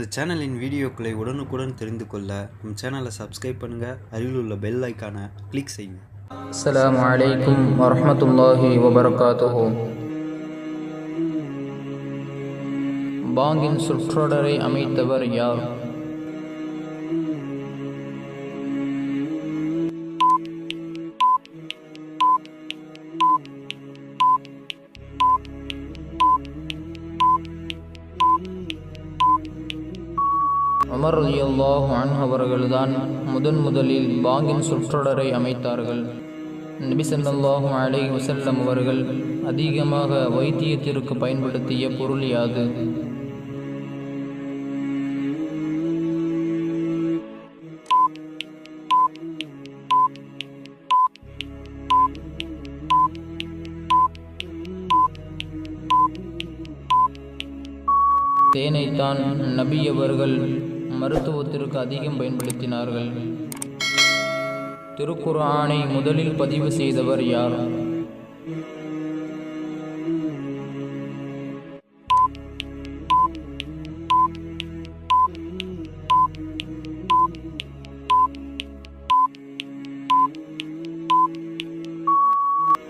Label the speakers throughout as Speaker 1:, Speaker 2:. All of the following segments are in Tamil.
Speaker 1: நமது சேனலின் வீடியோக்களை உடனுக்குடன் தெரிந்து கொள்ள நம் சேனலை சப்ஸ்கிரைப் பண்ணுங்கள், அருகில் உள்ள பெல் ஐக்கானை கிளிக் செய்யுங்க.
Speaker 2: அஸ்ஸலாமு அலைக்கும் வரஹ்மத்துல்லாஹி வபரகாத்துஹு. பாங்கின் சுற்றொடரை அமைத்தவர் யார்? உமர் ரலியல்லாஹு அன்ஹு அவர்கள்தான் முதலில் பாங்கின் சுற்றொடரை அமைத்தார்கள். நபி ஸல்லல்லாஹு அலைஹி வஸல்லம் அவர்கள் அதிகமாக வைத்தியத்திற்கு பயன்படுத்திய பொருள் யாது? தேனைத்தான் நபி அவர்கள் மருத்துவத்திற்கு அதிகம் பயன்படுத்தினார்கள். திருக்குர்ஆனை முதலில் பதிவு செய்தவர் யார்?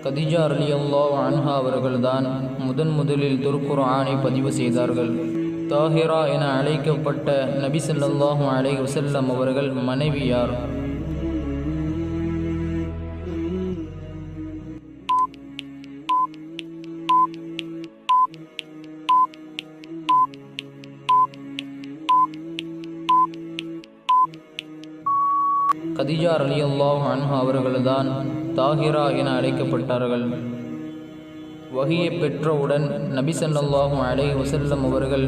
Speaker 2: கதீஜா ரலியல்லாஹு அன்ஹா அவர்கள்தான் முதலில் திருக்குர்ஆனை பதிவு செய்தார்கள். தாஹிரா என அழைக்கப்பட்ட நபி ஸல்லல்லாஹு அலைஹி வஸல்லம் அவர்கள் மனைவி யார்? கதீஜா ரலியல்லாஹு அன்ஹா அவர்கள்தான் தாஹிரா என அழைக்கப்பட்டார்கள். வஹியை பெற்றவுடன் நபி ஸல்லல்லாஹு அலைஹி வஸல்லம் அவர்கள்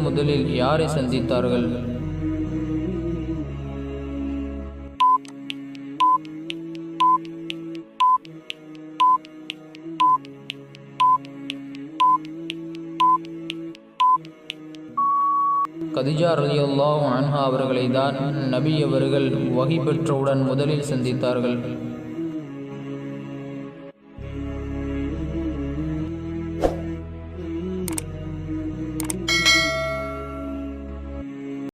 Speaker 2: முதலில் யாரை சந்தித்தார்கள்? கதீஜா ரலியல்லாஹு அன்ஹா அவர்களை தான் நபி அவர்கள் வஹி பெற்றவுடன் முதலில் சந்தித்தார்கள்.